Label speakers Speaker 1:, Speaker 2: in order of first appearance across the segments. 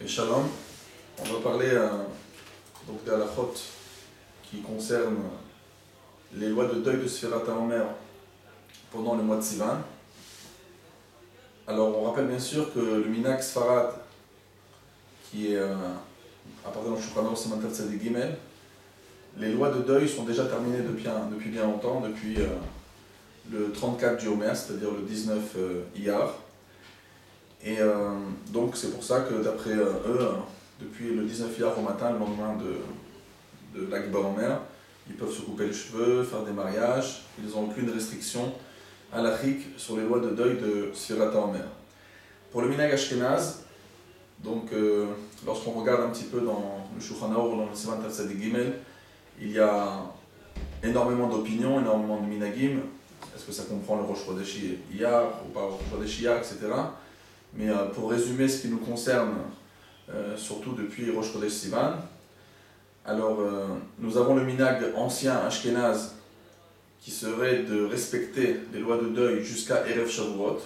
Speaker 1: Ok, Shalom. On va parler donc des halachot qui concernent les lois de deuil de Sfirat HaOmer pendant le mois de Sivan. Alors on rappelle bien sûr que le Minhag Sfarad, qui est appartenant au Shulchan Aruch Siman Tov Tzadik Gimel, les lois de deuil sont déjà terminées depuis bien longtemps, depuis le 34 du Homer, c'est-à-dire le 19 Iyar. Et donc c'est pour ça que d'après eux, depuis le 19 Iyar au matin, le lendemain de l'Akh Baomer, ils peuvent se couper les cheveux, faire des mariages, ils n'ont aucune restriction halachique sur les lois de deuil de Sfirat HaOmer. Pour le Minhag Ashkenaz, donc lorsqu'on regarde un petit peu dans le Shulchan Aruch, dans le Siman Tov Tzadik Gimel, il y a énormément d'opinions, énormément de minhagim. Est-ce que ça comprend le Rosh Chodesh Iyar ou pas Rosh Chodesh Iyar, etc. Mais pour résumer ce qui nous concerne, surtout depuis Rosh Chodesh Sivan, alors nous avons le minhag ancien Ashkenaz qui serait de respecter les lois de deuil jusqu'à Erev Shavuot,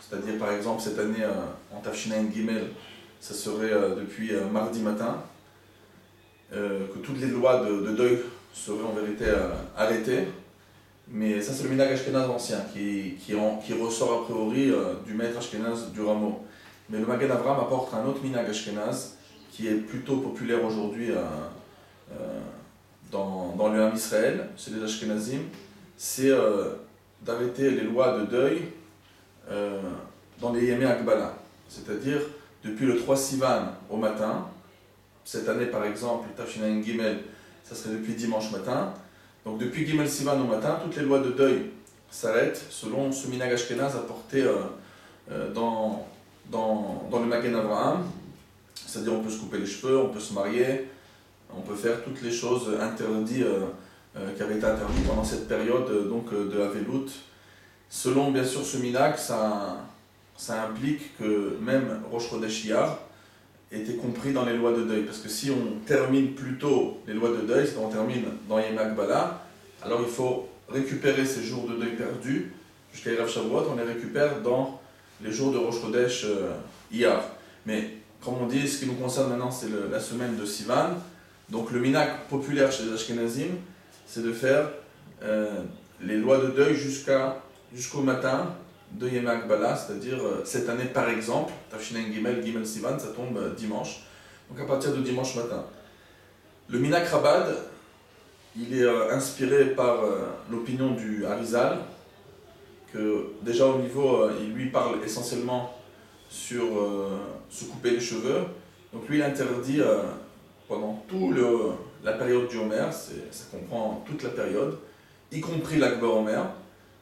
Speaker 1: c'est-à-dire par exemple cette année en Tafshinayin Gimel, ça serait depuis mardi matin, que toutes les lois de deuil seraient en vérité arrêtées. Mais ça c'est le minhag Ashkenaz ancien qui ressort a priori du maître Ashkenaz du Rameau. Mais le Magen Avraham apporte un autre minhag Ashkenaz qui est plutôt populaire aujourd'hui dans le Ham Israël, chez les Ashkenazim, c'est d'arrêter les lois de deuil dans les Yemei Akbala. C'est-à-dire depuis le 3 Sivan au matin, cette année par exemple, Tafshinayin Gimel, ça serait depuis dimanche matin. Donc depuis Gimel Sivan au matin, toutes les lois de deuil s'arrêtent selon ce minhag Ashkenaz apporté dans le Magen Avraham. C'est-à-dire on peut se couper les cheveux, on peut se marier, on peut faire toutes les choses interdites qui avaient été interdites pendant cette période de Avelut. Selon bien sûr ce minhag, ça implique que même Rosh Chodesh Iyar était compris dans les lois de deuil. Parce que si on termine plus tôt les lois de deuil, si on termine dans Yom Akbala, alors il faut récupérer ces jours de deuil perdus jusqu'à Erev Shavuot, on les récupère dans les jours de Rosh Chodesh Iyar. Mais comme on dit, ce qui nous concerne maintenant, c'est la semaine de Sivan. Donc le minhag populaire chez les Ashkenazim, c'est de faire les lois de deuil jusqu'au matin de Yom Akbala, c'est-à-dire cette année par exemple, Tafshinayin Gimel, Gimel Sivan, ça tombe dimanche, donc à partir de dimanche matin. Le minhag Chabad, il est inspiré par l'opinion du Harizal, que déjà au niveau, il lui parle essentiellement sur se couper les cheveux, donc lui il interdit pendant toute la période du Homer, ça comprend toute la période, y compris l'Akh Baomer,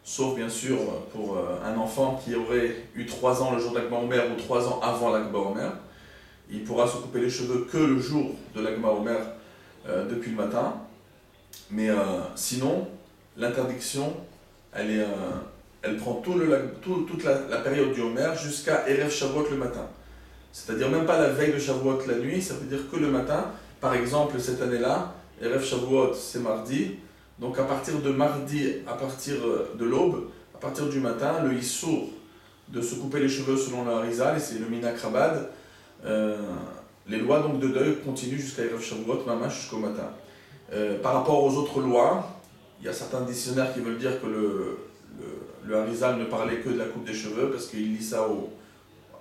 Speaker 1: sauf bien sûr pour un enfant qui aurait eu 3 ans le jour de l'Akh Baomer ou 3 ans avant l'Akh Baomer, il pourra se couper les cheveux que le jour de l'Akh Baomer depuis le matin, mais sinon l'interdiction elle prend toute la période du Homer jusqu'à Erev Shavuot le matin. C'est-à-dire même pas la veille de Shavuot la nuit, ça veut dire que le matin. Par exemple, cette année-là, Erev Shavuot c'est mardi, donc à partir de mardi, à partir de l'aube, à partir du matin, le Issour de se couper les cheveux selon le Harizal, et c'est le minhag Chabad, les lois donc de deuil continuent jusqu'à Erev Shavuot, même jusqu'au matin. Par rapport aux autres lois, il y a certains dictionnaires qui veulent dire que le Harizal ne parlait que de la coupe des cheveux, parce qu'il lit ça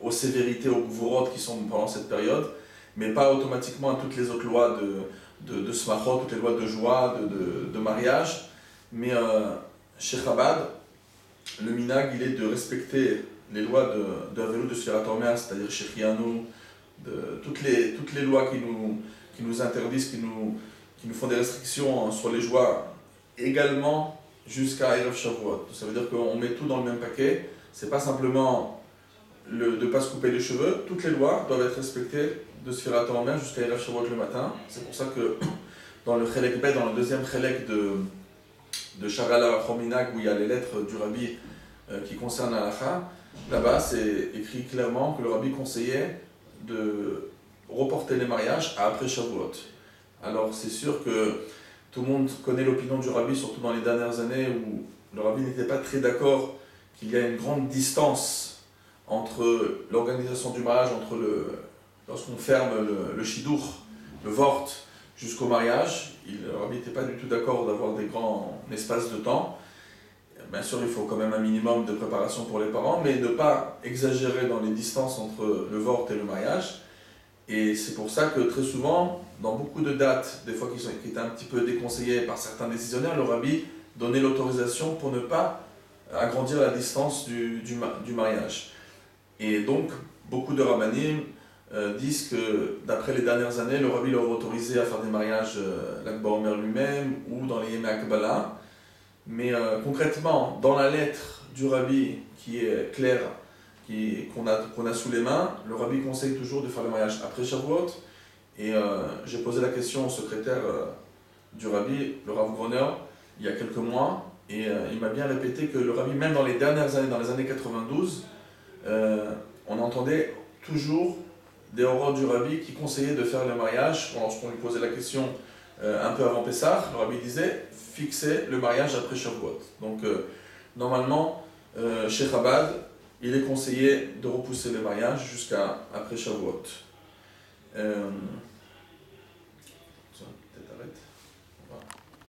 Speaker 1: aux sévérités, aux gvurot qui sont pendant cette période, mais pas automatiquement à toutes les autres lois de smachot, toutes les lois de joie, de mariage. Mais chez Chabad, le minhag, il est de respecter les lois de Avelut de Sfirat HaOmer, c'est-à-dire chez Chianu, toutes les lois qui nous interdisent, qui nous font des restrictions sur les joies, également jusqu'à Erev Shavuot. Ça veut dire qu'on met tout dans le même paquet, c'est pas simplement de ne pas se couper les cheveux, toutes les lois doivent être respectées de Sfirat HaOmer jusqu'à Erev Shavuot le matin. C'est pour ça que dans le Chelek Bet, dans le deuxième Chelek de Sharal HaChominag, où il y a les lettres du Rabbi qui concernent l'Halacha, là-bas c'est écrit clairement que le Rabbi conseillait de reporter les mariages à après Shavuot. Alors c'est sûr que tout le monde connaît l'opinion du Rabbi, surtout dans les dernières années où le Rabbi n'était pas très d'accord qu'il y a une grande distance entre l'organisation du mariage, entre lorsqu'on ferme le shidur, le vort, jusqu'au mariage, le rabbi n'était pas du tout d'accord d'avoir des grands espaces de temps. Bien sûr, il faut quand même un minimum de préparation pour les parents, mais ne pas exagérer dans les distances entre le vort et le mariage. Et c'est pour ça que très souvent, dans beaucoup de dates, des fois qui étaient un petit peu déconseillées par certains décisionnaires, le rabbi donnait l'autorisation pour ne pas agrandir la distance du mariage. Et donc, beaucoup de rabbanim disent que, d'après les dernières années, le rabbi leur autorisé à faire des mariages l'Akba Omer lui-même ou dans les Yemei Akbala. Mais concrètement, dans la lettre du rabbi qui est claire, qu'on a sous les mains, le rabbi conseille toujours de faire le mariage après Shavuot. Et j'ai posé la question au secrétaire du rabbi, le Rav Groner, il y a quelques mois, et il m'a bien répété que le rabbi, même dans les dernières années, dans les années 92, on entendait toujours des horreurs du rabbi qui conseillaient de faire le mariage. Lorsqu'on lui posait la question un peu avant Pessah, le rabbi disait fixer le mariage après Shavuot. Donc normalement, chez Chabad, il est conseillé de repousser le mariage jusqu'à après Shavuot. Ça, peut-être arrête.